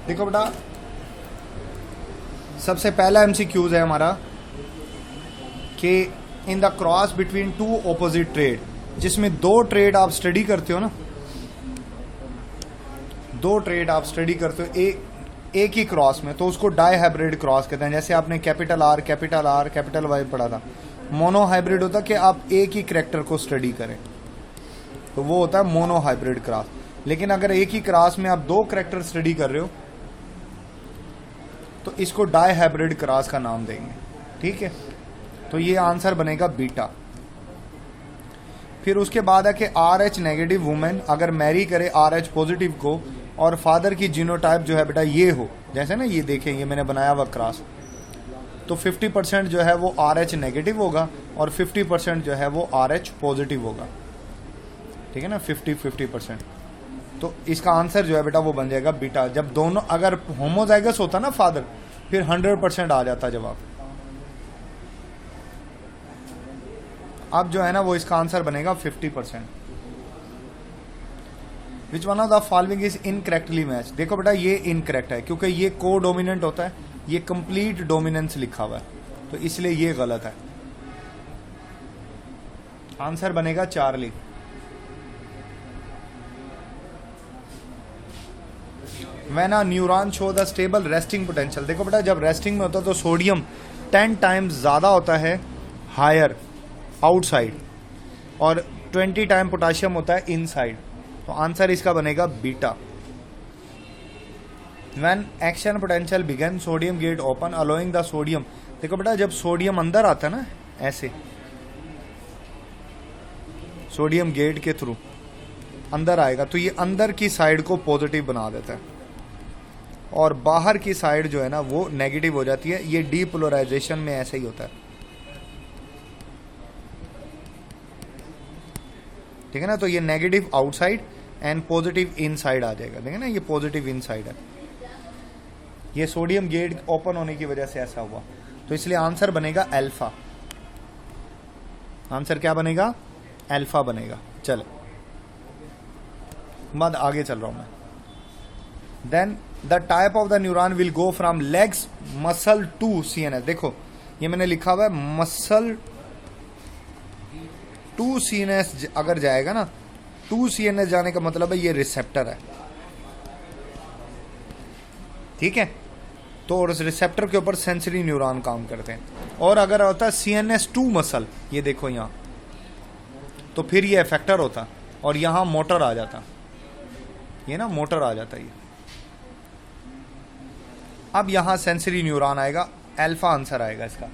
देखो बेटा, सबसे पहला एमसीक्यूज है हमारा कि in the cross between two opposite trade, जिसमें दो ट्रेड आप स्टडी करते हो ना, दो ट्रेड आप स्टडी करते हो एक ही क्रॉस में, तो उसको डाई हाइब्रिड क्रॉस कहते हैं। जैसे आपने कैपिटल आर कैपिटल वाई पढ़ा था। मोनो हाइब्रिड होता है कि आप एक ही कैरेक्टर को स्टडी करें, तो वो होता है मोनो हाइब्रिड क्रॉस। लेकिन अगर एक ही क्रॉस में आप दो कैरेक्टर स्टडी कर रहे हो तो इसको डाई हाइब्रिड क्रॉस का नाम देंगे। ठीक है, तो ये आंसर बनेगा बीटा। फिर उसके बाद है कि RH नेगेटिव वुमेन अगर मैरी करे RH पॉजिटिव को और फादर की जीनोटाइप जो है बेटा ये हो, जैसे ना ये देखें, ये मैंने बनाया हुआ क्रॉस, तो 50% जो है वो RH नेगेटिव होगा और 50% जो है वो RH पॉजिटिव होगा। ठीक है ना, 50-50%। तो इसका आंसर जो है बेटा वो बन जाएगा बीटा। जब दोनों अगर होमोजाइगस होता ना फादर, फिर 100% आ जाता जवाब। अब जो है ना वो इसका आंसर बनेगा 50%। विच one of the following is incorrectly match. देखो बेटा ये इनकरेक्ट है क्योंकि ये को डोमिनेंट होता है, ये कंप्लीट डोमिनेंस लिखा हुआ है, तो इसलिए ये गलत है। आंसर बनेगा Charlie. When a neuron show the stable resting potential. देखो बेटा जब रेस्टिंग में होता है तो सोडियम 10 टाइम्स ज्यादा होता है हायर आउटसाइड और 20 टाइम पोटाशियम होता है इनसाइड, तो आंसर इसका बनेगा beta. When action potential began sodium gate open allowing the sodium. देखो बेटा जब सोडियम अंदर आता है ना, ऐसे सोडियम गेट के थ्रू अंदर आएगा तो ये अंदर की साइड को पॉजिटिव बना देता है और बाहर की साइड जो है ना वो नेगेटिव हो जाती है। ये डीपोलराइजेशन में ऐसे ही होता है। ठीक है ना, तो ये negative outside and positive inside आ जाएगा। देखिए ना ये पॉजिटिव इनसाइड है, ये सोडियम गेट ओपन होने की वजह से ऐसा हुआ, तो इसलिए आंसर बनेगा अल्फा। आंसर क्या बनेगा? अल्फा बनेगा। चलो बाद आगे चल रहा हूं मैं। Then the type of the neuron will go from legs muscle to CNS। देखो ये मैंने लिखा हुआ है मसल टू CNS अगर जाएगा ना, टू CNS जाने का मतलब है ये रिसेप्टर है। ठीक है, तो रिसेप्टर के ऊपर सेंसरी न्यूरॉन काम करते हैं। और अगर होता है CNS टू मसल, ये देखो यहां, तो फिर ये इफेक्टर होता और यहां मोटर आ जाता, ये ना मोटर आ जाता ये। अब यहां सेंसरी न्यूरॉन आएगा, अल्फा आंसर आएगा इसका।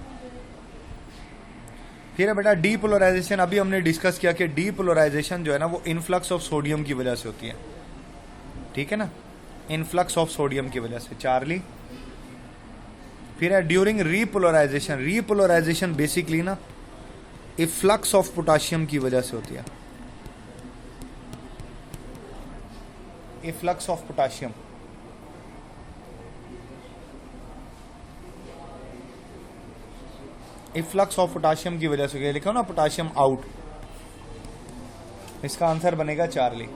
फिर है बेटा डीपोलराइजेशन। अभी हमने डिस्कस किया कि डीपोलराइजेशन जो है ना वो इनफ्लक्स ऑफ सोडियम की वजह से होती है। ठीक है ना, इनफ्लक्स ऑफ सोडियम की वजह से, चार्ली। फिर है ड्यूरिंग रीपोलराइजेशन। रीपोलराइजेशन बेसिकली ना इफ्लक्स ऑफ पोटाशियम की वजह से होती है, efflux of potassium. Efflux of potassium की वजह से लिखा ना पोटाशियम आउट, इसका आंसर बनेगा Charlie.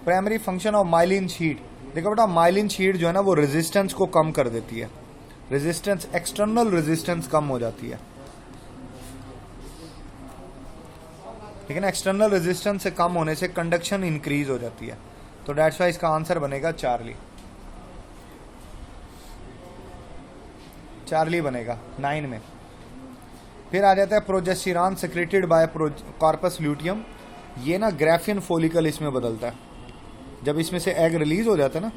Primary function of myelin sheath. देखो बेटा माइलिन शीट जो है ना वो रेजिस्टेंस को कम कर देती है, रेजिस्टेंस, एक्सटर्नल रेजिस्टेंस कम हो जाती है। ठीक है ना, एक्सटर्नल रेजिस्टेंस से कम होने से कंडक्शन इंक्रीज हो जाती है, तो दैट्स व्हाई इसका आंसर बनेगा चार्ली। चार्ली बनेगा 9 में। फिर आ जाता है progesterone secreted bye corpus luteum. ये ना ग्राफियन फॉलिकल इसमें बदलता है, जब इसमें से एग रिलीज हो जाता है ना,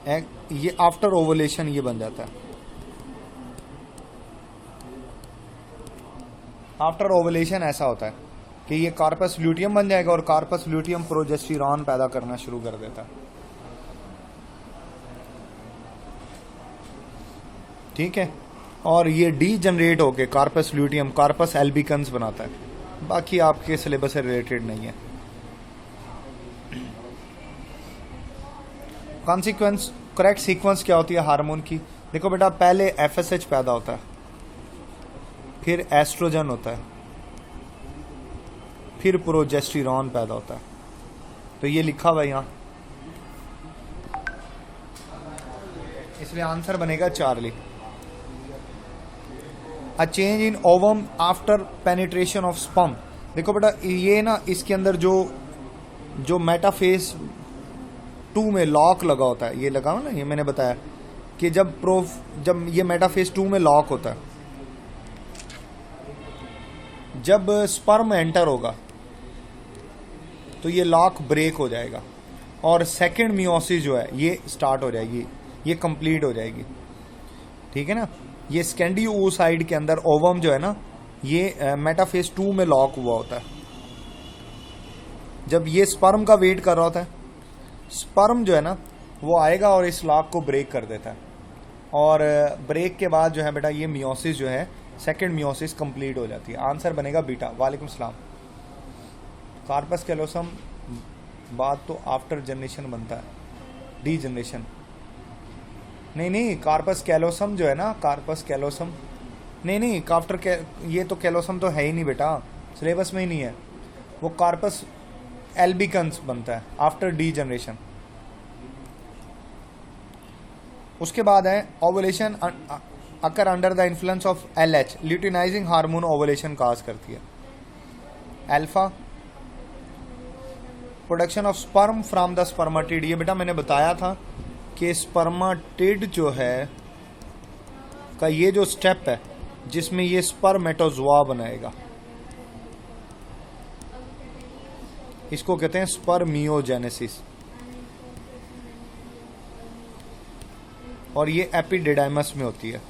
एग, ये आफ्टर ओवुलेशन ये बन जाता है। आफ्टर ओवुलेशन ऐसा होता है कि ये कार्पस ल्यूटियम बन जाएगा और कार्पस ल्यूटियम प्रोजेस्टेरॉन पैदा करना शुरू कर देता है। ठीक है, और ये डी जनरेट होके कार्पस ल्यूटियम कार्पस एल्बिकन्स बनाता है। बाकी आपके सिलेबस से रिलेटेड नहीं है। कॉन्सिक्वेंस, करेक्ट सीक्वेंस क्या होती है हार्मोन की? देखो बेटा, पहले एफएसएच पैदा होता है, फिर एस्ट्रोजन होता है, फिर प्रोजेस्टेरॉन पैदा होता है। तो ये लिखा हुआ है यहाँ, इसलिए आंसर बनेगा Charlie. A change in ovum after penetration of sperm. देखो बेटा, ये ना इसके अंदर जो मेटाफेज 2 में लॉक लगा होता है, ये लगा हो ना, ये मैंने बताया कि जब ये मेटाफेज 2 में लॉक होता है, जब स्पर्म एंटर होगा तो ये लॉक ब्रेक हो जाएगा और सेकंड मियोसिस जो है ये स्टार्ट हो जाएगी, ये कंप्लीट हो जाएगी। ठीक है ना। ये स्कैंडी oocyte के अंदर ओवम जो है ना, ये मेटाफेज 2 में लॉक हुआ होता है। जब ये स्पर्म का वेट कर रहा होता है, स्पर्म जो है ना वो आएगा और इस लॉक को ब्रेक कर देता है, और ब्रेक के बाद जो है बेटा ये मियोसिस जो है, सेकंड मियोसिस कंप्लीट हो जाती है। आंसर बनेगा बीटा। वालेकुम सलाम। कार्पस कैलोसम बाद तो आफ्टर जनरेशन बनता है, डी जनरेशन। नहीं, कार्पस कैलोसम जो है ना, कार्पस कैलोसम नहीं, आफ्टर ये तो कैलोसम तो है ही नहीं बेटा, सिलेबस में ही नहीं है। वो कार्पस एल्बिकन्स बनता है आफ्टर डी जनरेशन। उसके बाद है ovulation occur under the influence of LH, luteinizing hormone ovulation cause करती है। Alpha production of sperm from the spermatid. ये बेटा मैंने बताया था कि स्पर्माटिड जो है का ये जो स्टेप है जिसमें ये स्पर्मेटोजोआ बनाएगा, इसको कहते हैं स्पर्मियोजेनेसिस, और ये एपिडिडाइमस में होती है,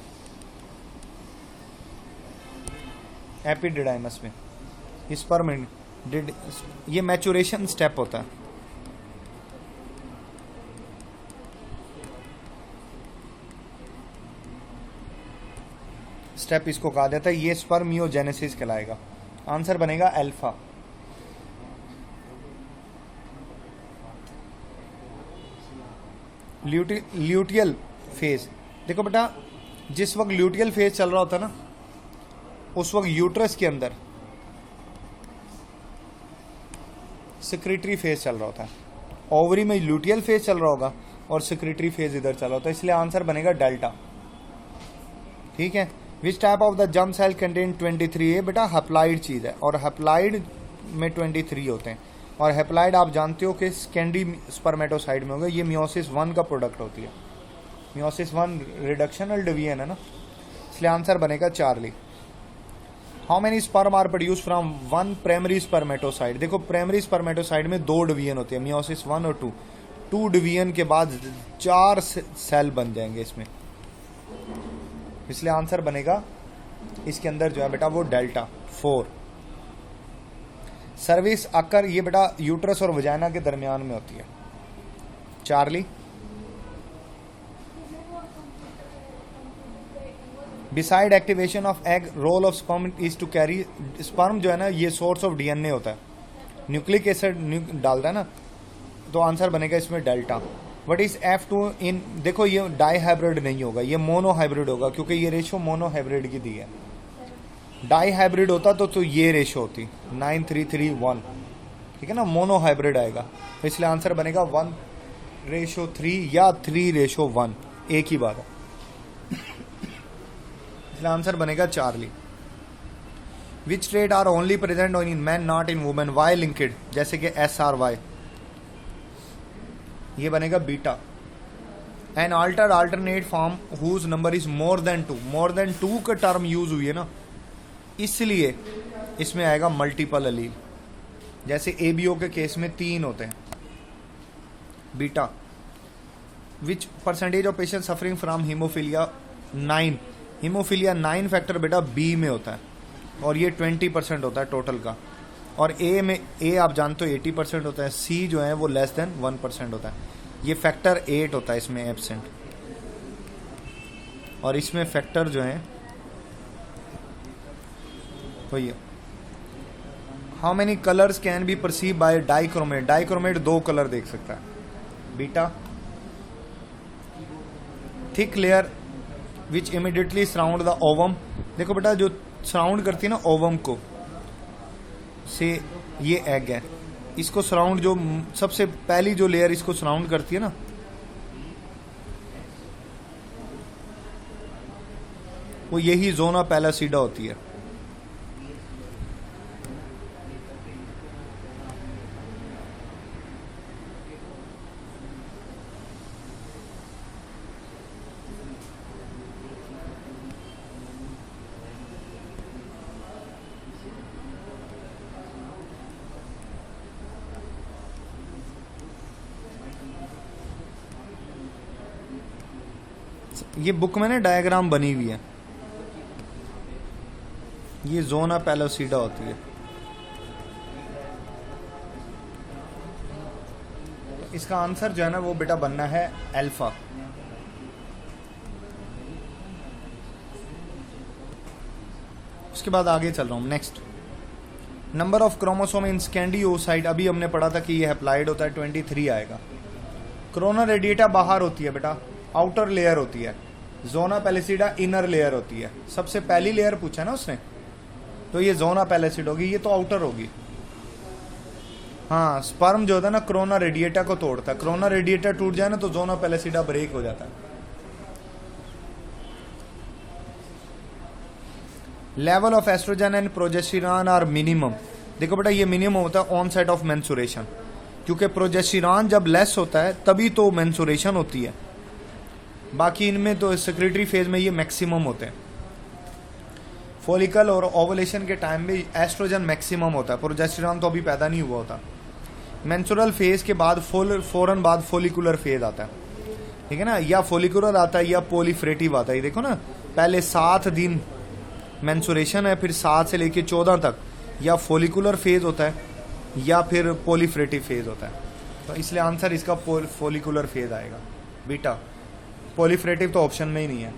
एपिडिडाइमस में स्पर्म, ये मैचुरेशन स्टेप होता है। स्टेप इसको कहा जाता है, ये स्पर्मियोजेनेसिस कहलाएगा। आंसर बनेगा अल्फा। Luteal phase. देखो बेटा, जिस वक्त ल्यूटियल फेज चल रहा होता है ना, उस वक्त यूट्रस के अंदर सेक्रेटरी फेज चल रहा होता है। ओवरी में ल्यूटियल फेज चल रहा होगा और सेक्रेटरी फेज इधर चल रहा होता है, इसलिए आंसर बनेगा डेल्टा। ठीक है। Which type of the germ cell contain 23? ये बेटा हैप्लाइड चीज है, और हैप्लाइड में 23 होते हैं, और हैप्लाइड आप जानते हो कि स्कैंडी स्पर्मेटोसाइड में होगा। ये मियोसिस 1 का प्रोडक्ट होती है। मियोसिस 1 रिडक्शनल डिवीजन है ना, इसलिए आंसर बनेगा Charlie. How many sperm are produce from 1 primary spermatocyte? देखो, प्राइमरी स्पर्मेटोसाइड में 2 डिवीजन होते हैं, मियोसिस 1 और 2। 2 डिवीजन के बाद 4 सेल बन जाएंगे इसमें, इसलिए आंसर बनेगा इसके अंदर जो है बेटा वो डेल्टा 4। सर्विस अकर, ये बेटा यूट्रस और वजाइना के दरमियान में होती है। Charlie. Beside activation of egg, role of sperm is to carry. Sperm जो है ना ये सोर्स ऑफ डीएनए होता है, न्यूक्लिक एसिड डालता है ना, तो आंसर बनेगा इसमें डेल्टा। व्हाट इज F2 इन? देखो ये डाई हाइब्रिड नहीं होगा, ये मोनो हाइब्रिड होगा, क्योंकि ये रेशो मोनो हाइब्रिड की दी है। डाई हाइब्रिड होता तो ये रेशो होती 9:3:3:1। ठीक है ना, मोनो हाइब्रिड आएगा, तो इसलिए आंसर बनेगा 1:3 या 3:1, एक ही बात है, इसलिए आंसर बनेगा Charlie. Which trait are only present in man not in women? Y linked, जैसे कि SRY, ये बनेगा beta. An alternate form whose number is more than 2। More than 2 का टर्म यूज हुई है ना, इसलिए इसमें आएगा मल्टीपल अलील। जैसे ABO के केस में 3 होते हैं। Beta. Which percentage of patient suffering from haemophilia? 9। Haemophilia 9 factor बेटा B में होता है, और ये 20% होता है टोटल का। और A आप जानते हो 80% होता है, C जो है वो लेस देन 1% होता है। ये फैक्टर 8 होता है इसमें एब्सेंट, और इसमें फैक्टर जो है वही है। How many colours can be perceive by dichromat? Dichromat 2 colour देख सकता है। Beta. Thick layer which immediately surround the ovum. देखो बेटा जो सराउंड करती है ना ओवम को, से ये एग है, इसको सराउंड जो सबसे पहली जो लेयर इसको सराउंड करती है ना, वो यही जोना पैलासिडा होती है। ये बुक में ना डायग्राम बनी हुई है, ये जोना पैलोसिडा होती है। इसका आंसर जो है ना वो बेटा बनना है अल्फा। उसके बाद आगे चल रहा हूं, next number of chromosome in स्कैंडियोसाइट। अभी हमने पढ़ा था कि ये हैप्लाइड होता है, 23 आएगा। कोरोना रेडिएटा बाहर होती है बेटा, आउटर लेयर होती है। जोना पैलिसिडा इनर लेयर होती है। सबसे पहली लेयर पूछा ना उसने, तो ये जोना पैलिसिड होगी, ये तो आउटर होगी। हाँ, स्पर्म जो होता है ना कोरोना रेडिएटा को तोड़ता है। कोरोना रेडिएटा टूट जाए ना तो जोना पैलिसिडा ब्रेक हो जाता है। Level of estrogen and progesterone are minimum. देखो बेटा ये मिनिमम होता है ऑन साइड ऑफ मेंसुरेशन, क्योंकि प्रोजेस्टेरॉन जब लेस होता है तभी तो मेंसुरेशन होती है। बाकी इनमें तो सेक्रेटरी फेज में ये मैक्सिमम होते हैं। फॉलिकल और ओवुलेशन के टाइम में एस्ट्रोजन मैक्सिमम होता है, प्रोजेस्टेरॉन तो अभी पैदा नहीं हुआ होता। मेंस्ट्रुअल फेज के बाद फौरन बाद फॉलिकुलर फेज आता है, ठीक है ना, या फॉलिकुलर आता है या प्रोलिफरेटिव आता है। देखो ना, पहले 7 दिन मेंस्ट्रुएशन है, फिर 7 से लेके 14 तक या फॉलिकुलर फेज होता है या फिर प्रोलिफरेटिव फेज होता है। तो इसलिए आंसर इसका फॉलिकुलर फेज आएगा बीटा। प्रोलिफरेटिव तो ऑप्शन में ही नहीं है।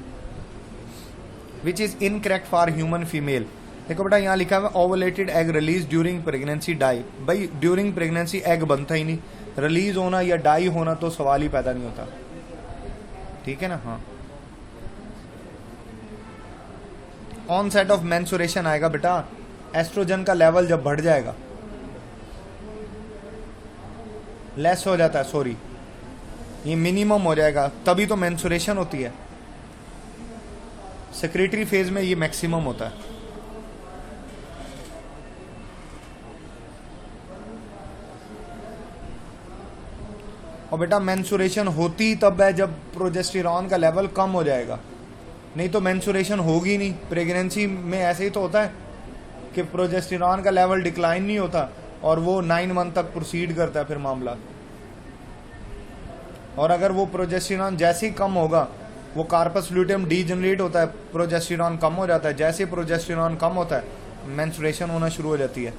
Which is incorrect for human female. देखो बेटा यहाँ लिखा हुआ ovulated egg release during pregnancy die. भाई ड्यूरिंग प्रेगनेंसी एग बनता ही नहीं, रिलीज होना या डाई होना तो सवाल ही पैदा नहीं होता, ठीक है ना। हाँ, ऑन सेट ऑफ मेंस्ट्रुएशन आएगा बेटा, एस्ट्रोजन का लेवल जब बढ़ जाएगा, लेस हो जाता है, सॉरी ये मिनिमम हो जाएगा, तभी तो मेंस्ट्रुएशन होती है। सेक्रेटरी फेज में ये मैक्सिमम होता है। और बेटा मेंस्ट्रुएशन होती तब है जब प्रोजेस्टेरॉन का लेवल कम हो जाएगा, नहीं तो मेंस्ट्रुएशन होगी नहीं। प्रेगनेंसी में ऐसे ही तो होता है कि प्रोजेस्टेरॉन का लेवल डिक्लाइन नहीं होता और वो 9 मंथ तक प्रोसीड करता है फिर मामला। और अगर वो प्रोजेस्टेरॉन जैसे ही कम होगा, वो कार्पस ल्यूटेयम डीजनरेट होता है, प्रोजेस्टेरॉन कम हो जाता है। जैसे प्रोजेस्टेरॉन कम होता है मेंस्ट्रुएशन होना शुरू हो जाती है।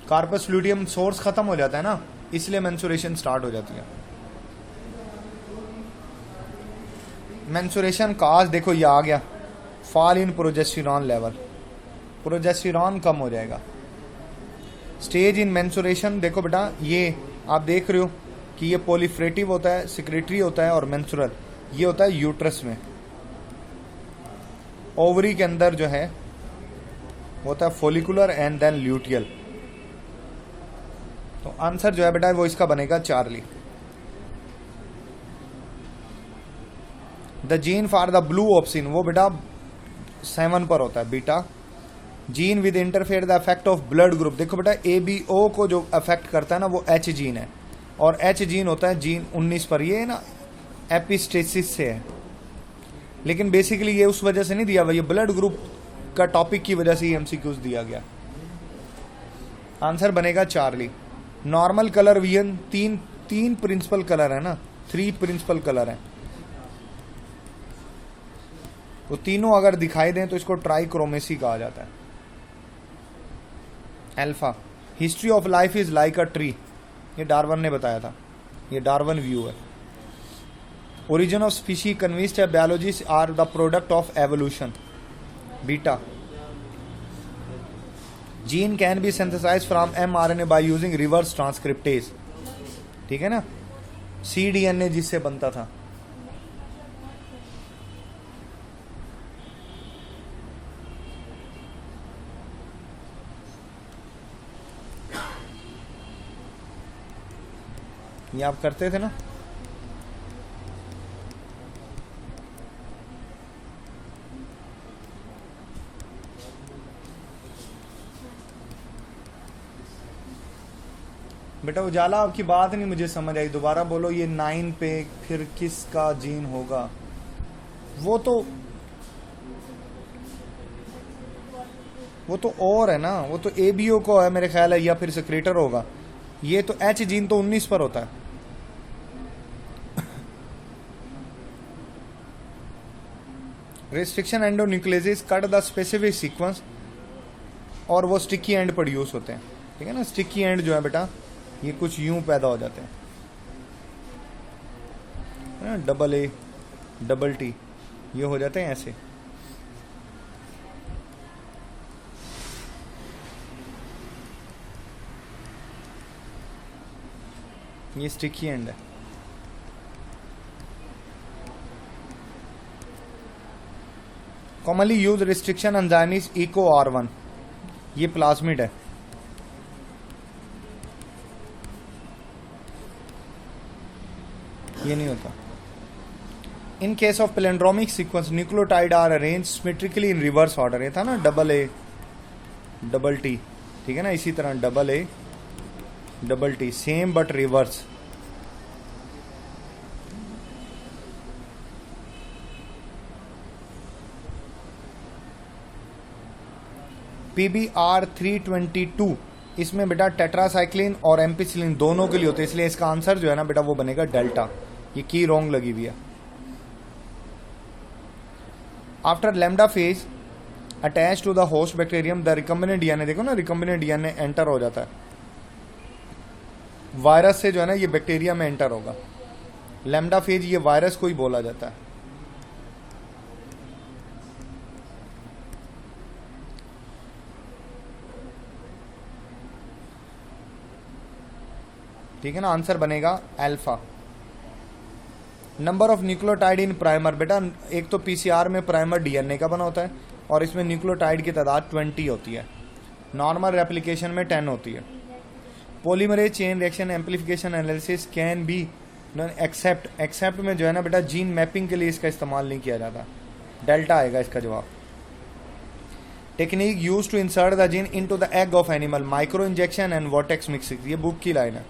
कार्पस ल्यूटेयम सोर्स खत्म हो जाता है ना, इसलिए मेंस्ट्रुएशन स्टार्ट हो जाती है। मेंस्ट्रुएशन काज देखो ये आ गया, fall in progesterone level, progesterone कम हो जाएगा। स्टेज इन मेंस्ट्रुएशन देखो बेटा, ये आप देख रहे हो कि ये प्रोलिफरेटिव होता है, सेक्रेटरी होता है और मेंस्ट्रुअल ये होता है यूट्रस में। ओवरी के अंदर जो है वो होता है फॉलिकुलर एंड देन ल्यूटियल। तो आंसर जो है बेटा वो इसका बनेगा Charlie. The gene for the blue obscene वो बेटा 7 पर होता है beta. Gene with interfere the effect of blood group. देखो बेटा ABO को जो अफेक्ट करता है ना वो H जीन है, और H जीन होता है जीन 19 पर। ये ना एपिस्टेसिस से है, लेकिन बेसिकली ये उस वजह से नहीं दिया हुआ, ये ब्लड ग्रुप का टॉपिक की वजह से ही MCQs दिया गया। आंसर बनेगा चार्ली। नॉर्मल कलर विजन तीन प्रिंसिपल कलर है ना, 3 प्रिंसिपल कलर है, वो तीनों अगर दिखाई दें तो इसको ट्राइक्रोमेसी कहा जाता है। Alpha, history of life is like a tree, ये डार्विन ने बताया था, ये डार्विन व्यू है। ओरिजिन ऑफ स्पीशी कन्विंस्ड है biologist are the product of evolution beta. Gene can be synthesized from mRNA by using reverse transcriptase, ठीक है ना, cDNA जिससे बनता था। ये आप करते थे ना। बेटा उजाला आपकी बात नहीं मुझे समझ आई, दोबारा बोलो। ये 9 पे फिर किसका जीन होगा? वो तो और है ना, वो तो एबीओ को है मेरे ख्याल है, या फिर सेक्रेटर होगा। ये तो एच जीन तो 19 पर होता है। Restriction endonuclease cut the specific sequence, और वो स्टिकी एंड प्रोड्यूस होते हैं। ठीक है ना, स्टिकी एंड जो है बेटा ये कुछ यूं पैदा हो जाते हैं, डबल ए डबल टी, ये हो जाते हैं ऐसे। ये स्टिकी एंड है। Commonly use restriction enzyme is Eco R1, ये प्लाज्मिड है। ये नहीं होता। In case of palindromic sequence nucleotide are arrange symmetrically in reverse order. ये था ना डबल ए डबल टी, ठीक है ना, इसी तरह double A double T, same but reverse. PBR 322 इसमें बेटा टेट्रासाइक्लिन और एम्पिसिलिन दोनों के लिए होते हैं, इसलिए इसका आंसर जो है ना बेटा वो बनेगा डेल्टा। ये की रॉन्ग लगी हुई है। After lambda phage attach to the host bacterium the recombinant DNA, देखो ना रिकम्बिनेंट डीएनए एंटर हो जाता है। वायरस से जो है ना ये बैक्टीरिया में एंटर होगा। लैम्डा फेज ये वायरस को ही बोला जाता है। ठीक है ना, आंसर बनेगा alpha. Number of nucleotide in primer, बेटा एक तो पीसीआर में प्राइमर डीएनए का बना होता है और इसमें न्यूक्लियोटाइड की तादाद 20 होती है। नॉर्मल रेप्लिकेशन में 10 होती है। Polymerase chain reaction amplification analysis can be accept में जो है ना बेटा जीन मैपिंग के लिए इसका इस्तेमाल नहीं किया जाता। डेल्टा आएगा इसका जवाब। Technique use to insert the gene into the egg of animal, micro injection and vortex mixing, ये बुक की लाइन है।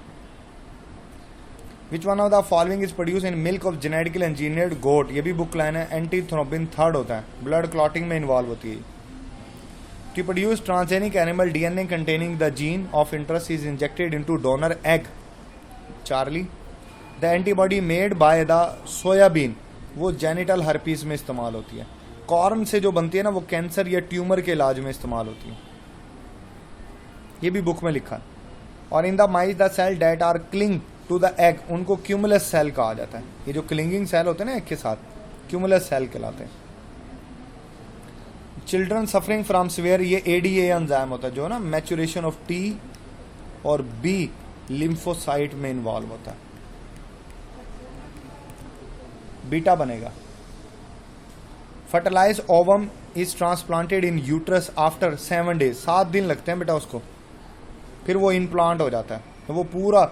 Which one of the following is produce in milk of genetically engineered goat, ये भी book line है। एंटीथ्रोबिन third होता है, blood clotting में involve होती है। To produce transgenic animal DNA containing the gene of interest is injected into donor egg, Charlie. The antibody made by the soyabean, वो genital herpes में इस्तेमाल होती है। कॉर्न से जो बनती है ना वो कैंसर या ट्यूमर के इलाज में इस्तेमाल होती है, ये भी बुक में लिखा है। और in the mice the cell that are cling to the egg, उनको क्यूमुलस सेल कहा जाता है। ये जो क्लिंगिंग सेल होते हैं ना एग के साथ, क्यूमुलस सेल कहलाते हैं। चिल्ड्रन सफरिंग फ्रॉम सीवियर, ये एडीए एंजाइम होता है जो ना मैचुरेशन ऑफ टी और बी लिम्फोसाइट में इन्वॉल्व होता है। बीटा बनेगा। Fertilize ovum is transplanted in uterus after 7 days, 7 दिन लगते हैं बेटा उसको, फिर वो इम्प्लांट हो जाता है, तो वो पूरा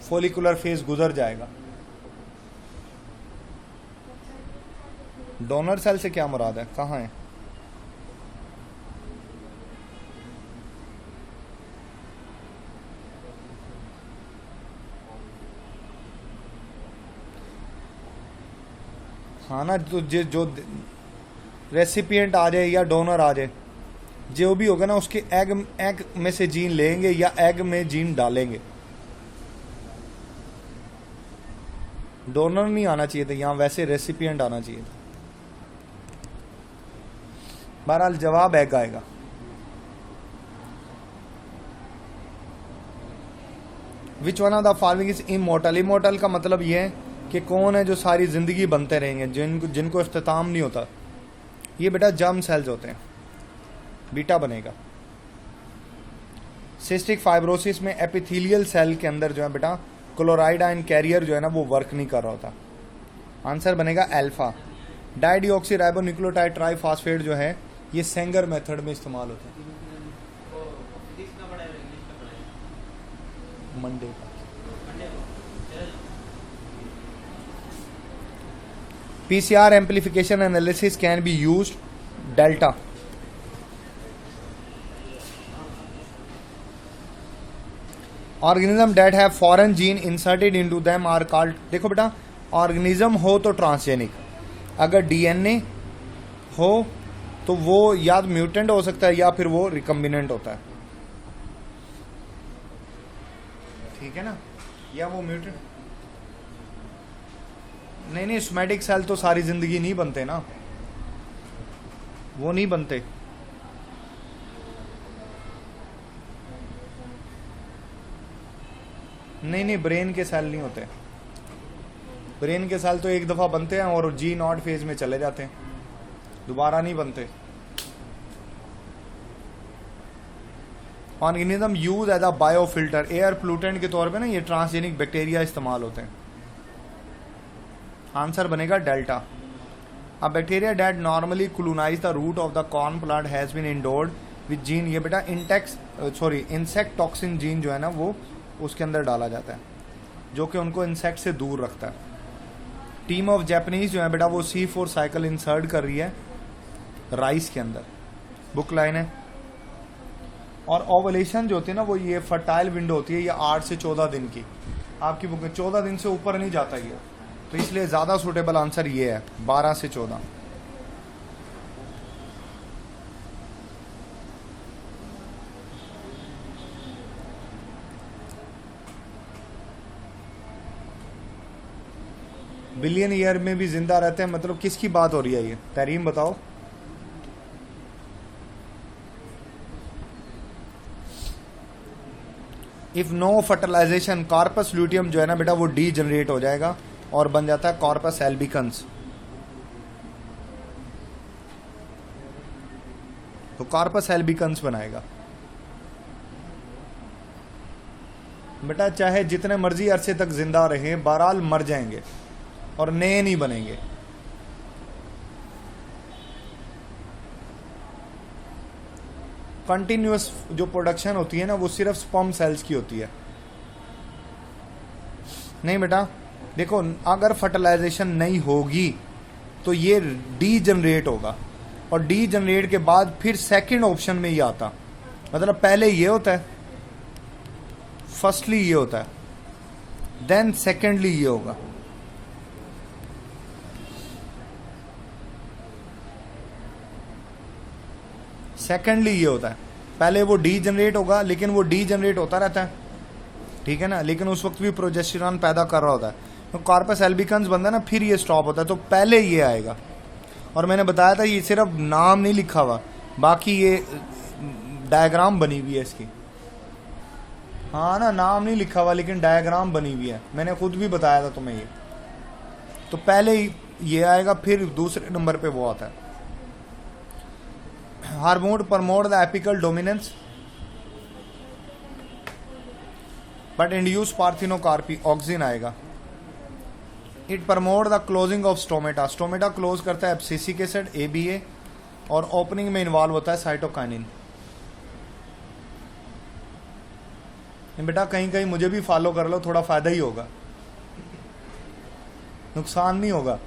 फोलिकुलर फेज गुजर जाएगा। डोनर सेल से क्या मुराद है, कहाँ है? हाँ ना, तो जो रेसिपिएंट आ जाए या डोनर आ जाए, जो भी होगा ना उसके एग में से जीन लेंगे या एग में जीन डालेंगे। डोनर नहीं आना चाहिए था यहाँ, वैसे रेसिपिएंट आना चाहिए था। बहरहाल जवाब एग आएगा। विच one of the following is immortal, immortal का मतलब यह है कि कौन है जो सारी जिंदगी बनते रहेंगे, जिनको इख्तिताम नहीं होता। ये बेटा जर्म सेल्स होते हैं, बीटा बनेगा। सिस्टिक फाइब्रोसिस में एपिथेलियल सेल के अंदर जो है बेटा क्लोराइड आयन कैरियर जो है ना वो वर्क नहीं कर रहा होता, आंसर बनेगा अल्फा। डाइडिऑक्सीराइबोन्यूक्लियोटाइड ट्राइफॉस्फेट जो है ये सेंगर मेथड में इस्तेमाल होता है। मंडे का PCR amplification analysis can be used. Delta. Organism that have foreign gene inserted into them are called, देखो बेटा, ऑर्गेनिज्म हो तो ट्रांसजेनिक, अगर डीएनए हो तो वो या म्यूटेंट हो सकता है या फिर वो रिकम्बिनेंट होता है, ठीक है ना, या वो म्यूटेंट। नहीं, सोमैटिक सेल तो सारी जिंदगी नहीं बनते ना, वो नहीं बनते। नहीं, ब्रेन के सेल नहीं होते। ब्रेन के सेल तो एक दफा बनते हैं और जी नॉट फेज में चले जाते हैं, दोबारा नहीं बनते। Organism use as a biofilter, air pollutant के तौर पे ना ये ट्रांसजेनिक बैक्टीरिया इस्तेमाल होते हैं। आंसर बनेगा delta. A bacteria that normally colonize the root of the corn plant has been endowed with gene, ये बेटा इंसेक्ट टॉक्सिन जीन जो है ना वो उसके अंदर डाला जाता है, जो कि उनको इंसेक्ट से दूर रखता है। टीम ऑफ जापानीज जो है बेटा वो C4 साइकिल इंसर्ट कर रही है राइस के अंदर, बुक लाइन है। और ओवुलेशन जो होती है ना वो ये फर्टाइल विंडो होती है, ये 8 से 14 दिन की, आपकी बुक में 14 दिन से ऊपर नहीं जाता ये, तो इसलिए ज्यादा सूटेबल आंसर ये है 12 से 14। बिलियन ईयर में भी जिंदा रहते हैं, मतलब किसकी बात हो रही है ये, तरीम बताओ। If no fertilization, corpus luteum जो है ना बेटा वो डी जनरेट हो जाएगा और बन जाता है कॉर्पस एल्बिकन्स। तो कॉर्पस एल्बिकन्स बनाएगा बेटा, चाहे जितने मर्जी अरसे तक जिंदा रहे बहरहाल मर जाएंगे और नए नहीं बनेंगे। कंटिन्यूअस जो प्रोडक्शन होती है ना वो सिर्फ स्पर्म सेल्स की होती है। नहीं बेटा देखो, अगर फर्टिलाइजेशन नहीं होगी तो ये डी जनरेट होगा, और डी जनरेट के बाद फिर सेकंड ऑप्शन में ये आता, मतलब पहले ये होता है, फर्स्टली ये होता है, देन सेकेंडली ये होगा। सेकेंडली ये होता है, पहले वो डी जनरेट होगा, लेकिन वो डी जनरेट होता रहता है, ठीक है ना, लेकिन उस वक्त भी प्रोजेस्टेरॉन पैदा कर रहा होता है, तो कॉर्पस एल्बिकन्स बनता है ना, फिर ये स्टॉप होता है, तो पहले ये आएगा। और मैंने बताया था ये सिर्फ नाम नहीं लिखा हुआ, बाकी ये डायग्राम बनी हुई है इसकी, हाँ ना, नाम नहीं लिखा हुआ लेकिन डायग्राम बनी हुई है, मैंने खुद भी बताया था तुम्हें ये। तो पहले ये आएगा, फिर दूसरे नंबर पे वो आता है। Hormone promote the apical dominance but induce parthenocarpy, auxin आएगा। It promote the closing of stomata, stomata close करता है एब्सिसिक एसिड ABA, और ओपनिंग में इन्वॉल्व होता है साइटोकाइनिन। बेटा कहीं कहीं मुझे भी फॉलो कर लो, थोड़ा फायदा ही होगा, नुकसान नहीं होगा।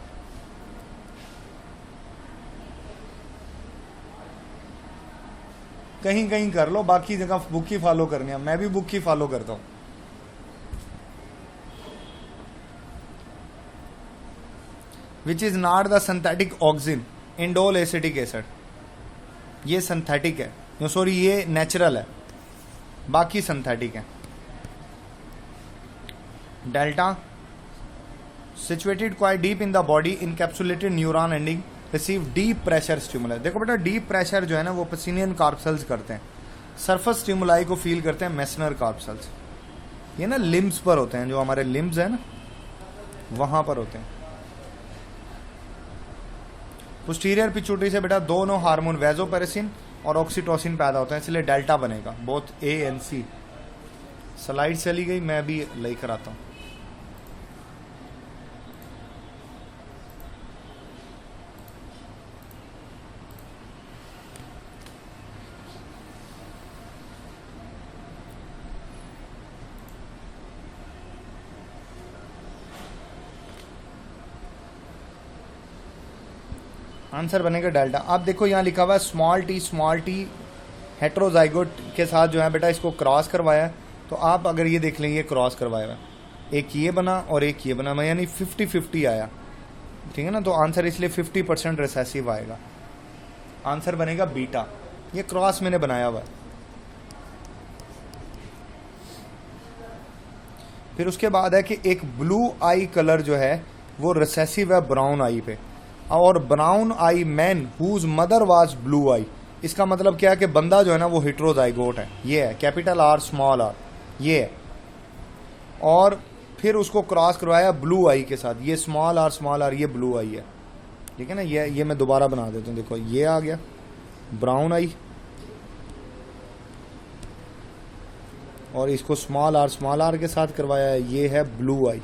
कहीं कहीं कर लो, बाकी जगह बुक ही फॉलो करनी है, मैं भी बुक ही फॉलो करता हूं। Which is not the synthetic auxin, indole acetic acid, ये सिंथेटिक है, सॉरी ये नेचुरल है, बाकी सिंथेटिक है। Delta situated quite deep in the body, encapsulated neuron ending receive deep pressure stimulus. देखो बेटा डीप प्रेशर जो है ना वो पेसिनियन कार्पसेल्स करते हैं, सरफेस स्टिमुलाई को फील करते हैं मेसनर कार्पसेल्स। ये ना लिम्स पर होते हैं, जो हमारे लिम्स है ना वहां पर होते हैं। पोस्टीरियर पिट्यूटरी से बेटा दोनों हार्मोन वैसोपेरेसिन और ऑक्सीटोसिन पैदा होते हैं, इसलिए डेल्टा बनेगा, both A and C। Slide चली गई, मैं भी लेकर आता हूं। आंसर बनेगा डेल्टा। अब देखो यहाँ लिखा हुआ है स्मॉल टी हेट्रोजाइगोट के साथ जो है बेटा इसको क्रॉस करवाया, तो आप अगर ये देख लें ये क्रॉस करवाया हुआ, एक ये बना और एक ये बना, यानी 50-50 आया, ठीक है ना। तो आंसर इसलिए 50% रिसेसिव आएगा, आंसर बनेगा बीटा। ये क्रॉस मैंने बनाया हुआ है। फिर उसके बाद है कि एक ब्लू आई कलर जो है वो रिसेसिव है ब्राउन आई पे, और brown eye man whose mother was blue eye. इसका मतलब क्या है कि बंदा जो है ना वो हेट्रोजाइगोट है, ये है कैपिटल आर स्मॉल आर, ये है। और फिर उसको क्रॉस करवाया ब्लू आई के साथ, ये स्मॉल आर ये ब्लू आई है, ठीक है ना। ये मैं दोबारा बना देता हूँ, देखो ये आ गया ब्राउन आई, और इसको स्मॉल आर के साथ करवाया है, ये है ब्लू आई।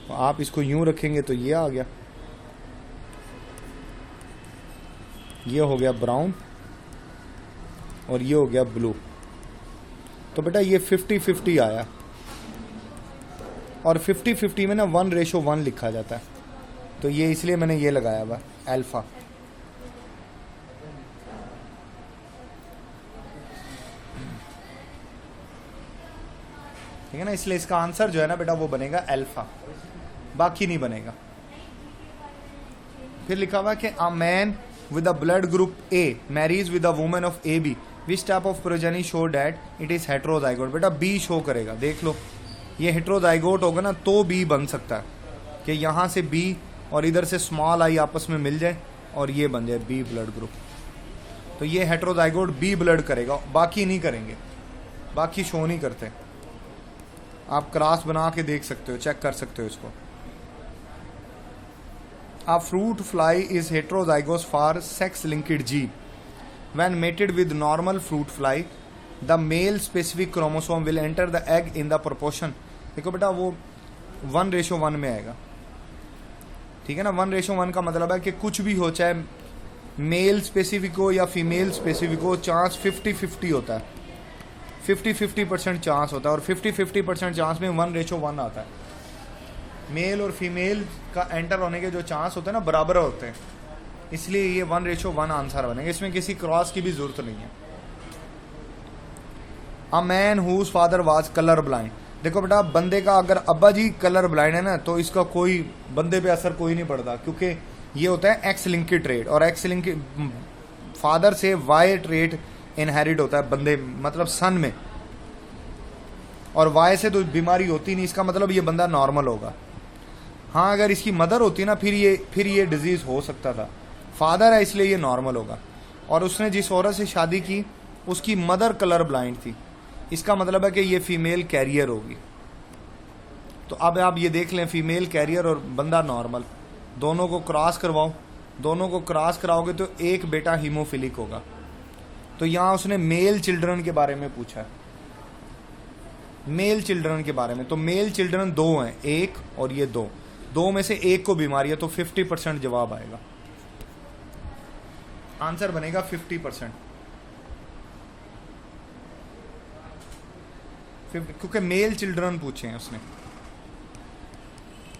तो आप इसको यूं रखेंगे तो ये आ गया, ये हो गया ब्राउन और ये हो गया ब्लू। तो बेटा ये 50-50 आया, और 50-50 में ना 1:1 लिखा जाता है, तो ये इसलिए मैंने ये लगाया हुआ अल्फा। ठीक है ना, इसलिए इसका आंसर जो है ना बेटा वो बनेगा अल्फा, बाकी नहीं बनेगा। फिर लिखा हुआ कि a man with a blood group A marries with a woman of AB, which type of progeny show that it is heterozygote? बेटा B शो करेगा, देख लो ये हेट्रोजाइगोट होगा ना तो B बन सकता है कि यहाँ से B और इधर से स्मॉल आई आपस में मिल जाए और ये बन जाए B ब्लड ग्रुप। तो ये हेट्रोजाइगोट B ब्लड करेगा, बाकी नहीं करेंगे, बाकी शो नहीं करते। आप क्रॉस बना के देख सकते हो, चेक कर सकते हो इसको। A fruit fly is heterozygous for sex-linked G. When mated with normal fruit fly, the male specific chromosome will enter the egg in the proportion. देखो बेटा वो 1:1 में आएगा, ठीक है ना। 1:1 का मतलब है कि कुछ भी हो, चाहे मेल स्पेसिफिक हो या फीमेल स्पेसिफिक हो, चांस 50-50 होता है, 50-50% चांस होता है, और 50-50% चांस में 1:1 आता है। मेल और फीमेल का एंटर होने के जो चांस होते हैं ना बराबर होते हैं, इसलिए ये 1:1 आंसर बनेगा, इसमें किसी क्रॉस की भी जरूरत नहीं है। A man whose father was colour blind. देखो बेटा बंदे का अगर अब्बा जी कलर ब्लाइंड है ना तो इसका कोई बंदे पे असर कोई नहीं पड़ता, क्योंकि ये होता है एक्स लिंक्ड ट्रेट, और एक्स लिंक्ड फादर से वाई ट्रेट इनहेरिट होता है बंदे, मतलब सन में, और वाई से तो बीमारी होती नहीं, इसका मतलब ये बंदा नॉर्मल होगा। हाँ अगर इसकी मदर होती ना फिर ये डिजीज हो सकता था, फादर है इसलिए ये नॉर्मल होगा। और उसने जिस औरत से शादी की उसकी मदर कलर ब्लाइंड थी, इसका मतलब है कि ये फीमेल कैरियर होगी। तो अब आप ये देख लें, फीमेल कैरियर और बंदा नॉर्मल, दोनों को क्रॉस करवाओ, दोनों को क्रॉस कराओगे तो एक बेटा हीमोफिलिक होगा। तो यहाँ उसने मेल चिल्ड्रन के बारे में पूछा है, मेल चिल्ड्रन के बारे में। तो मेल चिल्ड्रन 2 हैं, एक और ये 2 में से एक को बीमारी है, तो 50% जवाब आएगा, आंसर बनेगा 50%, क्योंकि मेल चिल्ड्रन पूछे हैं उसने,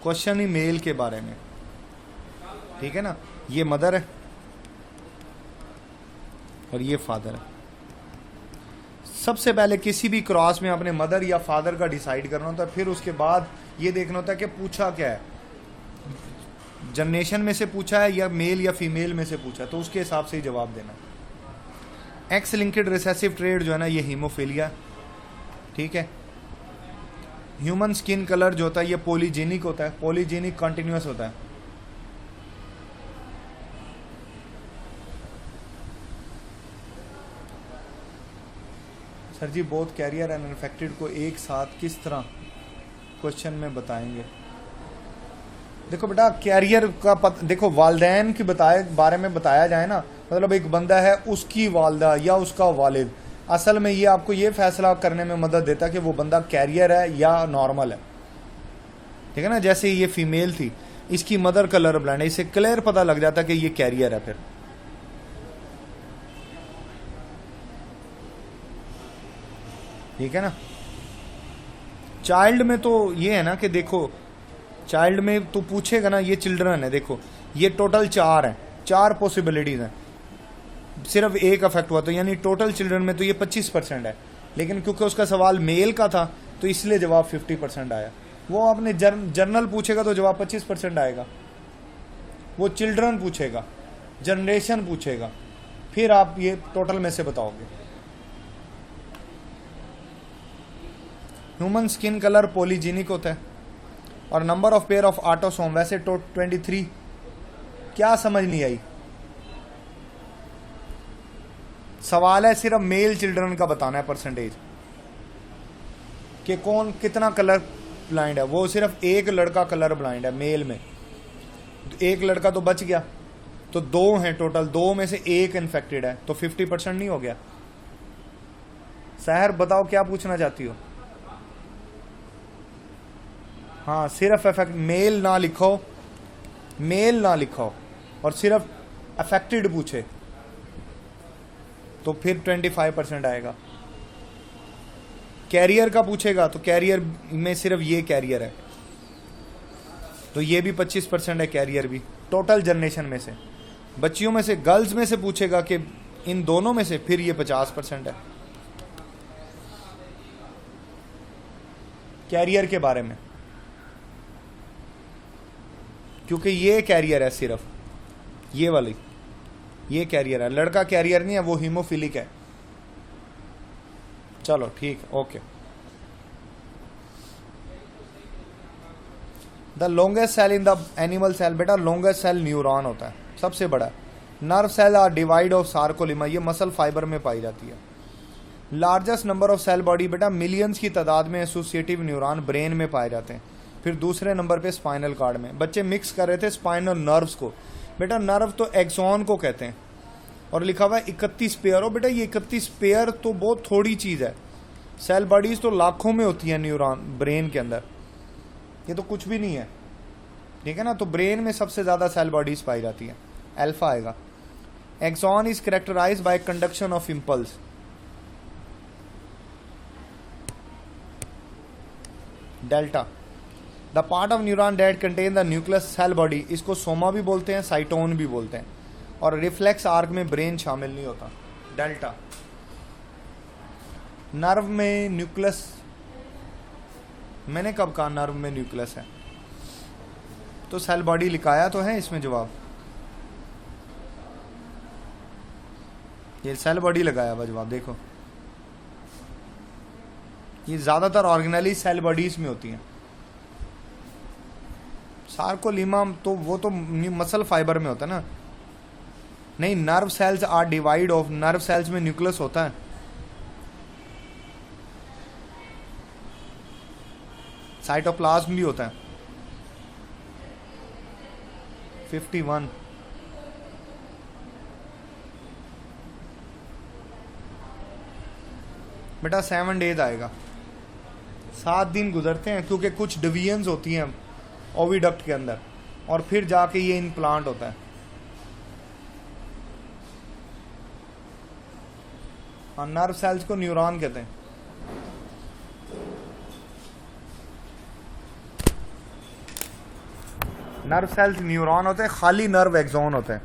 क्वेश्चन ही मेल के बारे में, ठीक है ना। ये मदर है और ये फादर है। सबसे पहले किसी भी क्रॉस में अपने मदर या फादर का डिसाइड करना होता है, फिर उसके बाद ये देखना होता है कि पूछा क्या है, जनरेशन में से पूछा है या मेल या फीमेल में से पूछा, तो उसके हिसाब से ही जवाब देना। एक्स लिंक्ड रिसेसिव ट्रेट जो है ना ये हीमोफीलिया, ठीक है। ह्यूमन स्किन कलर जो होता है ये पॉलीजेनिक होता है, पॉलीजेनिक कंटिन्यूअस होता है। Sir ji both carrier and infected को एक साथ किस तरह क्वेश्चन में बताएंगे? देखो बेटा कैरियर का देखो वालदैन के बारे में बताया जाए ना, मतलब एक बंदा है उसकी वालदा या उसका वालिद, असल में ये आपको ये फैसला करने में मदद देता है कि वो बंदा कैरियर है या नॉर्मल है, ठीक है ना। जैसे ये फीमेल थी, इसकी मदर कलर ब्लाइंड है, इससे क्लियर पता लग जाता कि ये कैरियर है। फिर ठीक है ना। चाइल्ड में तो ये है ना कि देखो चाइल्ड में तो पूछेगा ना, ये चिल्ड्रन है, देखो ये टोटल 4 है, 4 पॉसिबिलिटीज हैं, सिर्फ एक अफेक्ट हुआ, तो यानी टोटल चिल्ड्रन में तो ये 25% है। लेकिन क्योंकि उसका सवाल मेल का था तो इसलिए जवाब 50% आया। वो आपने जर्नल पूछेगा तो जवाब 25% आएगा। वो चिल्ड्रन पूछेगा, जनरेशन पूछेगा, फिर आप ये टोटल में से बताओगे। ह्यूमन स्किन कलर पॉलीजेनिक होता है। और number of pair of autosome वैसे तो 23। क्या समझ नहीं आई? सवाल है सिर्फ मेल चिल्ड्रन का बताना है परसेंटेज, कि कौन कितना कलर ब्लाइंड है। वो सिर्फ एक लड़का कलर ब्लाइंड है मेल में, एक लड़का तो बच गया, तो 2 हैं टोटल, 2 में से 1 इन्फेक्टेड है, तो 50% नहीं हो गया? सहर बताओ क्या पूछना चाहती हो? हाँ, सिर्फ अफेक्ट, मेल ना लिखो, मेल ना लिखो और सिर्फ अफेक्टेड पूछे तो फिर 25% आएगा। कैरियर का पूछेगा तो कैरियर में सिर्फ ये कैरियर है, तो ये भी 25% है, कैरियर भी टोटल जनरेशन में से। बच्चियों में से, गर्ल्स में से पूछेगा कि इन दोनों में से, फिर ये 50% है कैरियर के बारे में, क्योंकि ये कैरियर है, सिर्फ ये वाली ये कैरियर है, लड़का कैरियर नहीं है, वो हीमोफिलिक है। चलो ठीक, okay. The longest cell in the animal cell, बेटा लॉन्गेस्ट सेल न्यूरॉन होता है, सबसे बड़ा। Nerve cell are divide of sarcolemma, ये मसल फाइबर में पाई जाती है। Largest number of cell body, बेटा मिलियंस की तादाद में एसोसिएटिव न्यूरॉन ब्रेन में पाए जाते हैं। फिर दूसरे नंबर पे स्पाइनल कार्ड में। बच्चे मिक्स कर रहे थे स्पाइनल नर्व्स को, बेटा नर्व तो एक्सॉन को कहते हैं, और लिखा हुआ है 31 पेयर। हो बेटा ये 31 पेयर तो बहुत थोड़ी चीज़ है, सेल बॉडीज तो लाखों में होती है न्यूरॉन ब्रेन के अंदर, ये तो कुछ भी नहीं है, ठीक है ना। तो ब्रेन में सबसे ज़्यादा सेल बॉडीज पाई जाती है, अल्फा आएगा। Axon is characterize by conduction of impulse. Delta, the part of neuron that contain the nucleus cell body, इसको सोमा भी बोलते हैं, साइटोन भी बोलते हैं, और रिफ्लेक्स आर्क में ब्रेन शामिल नहीं होता। डेल्टा, नर्व में न्यूक्लियस, मैंने कब कहा नर्व में न्यूक्लियस है? तो सेल बॉडी लिखाया तो है इसमें जवाब, ये सेल बॉडी लगाया हुआ जवाब, देखो ये ज्यादातर ऑर्गेनेली सेल बॉडीज में होती हैं। सार्कोलिमा तो वो तो मसल फाइबर में होता है ना। नहीं, nerve cells are divide off, nerve cells में न्यूक्लियस होता है। साइटोप्लाज्म भी होता है। 51, बेटा 7 डेज आएगा, 7 दिन गुजरते हैं, क्योंकि कुछ डिवीजन्स होती हैं ओविडक्ट के अंदर, और फिर जाके ये इम्प्लांट होता है। हाँ, नर्व सेल्स को न्यूरॉन कहते हैं। नर्व सेल्स न्यूरॉन होते हैं, खाली नर्व एक्सॉन होते हैं।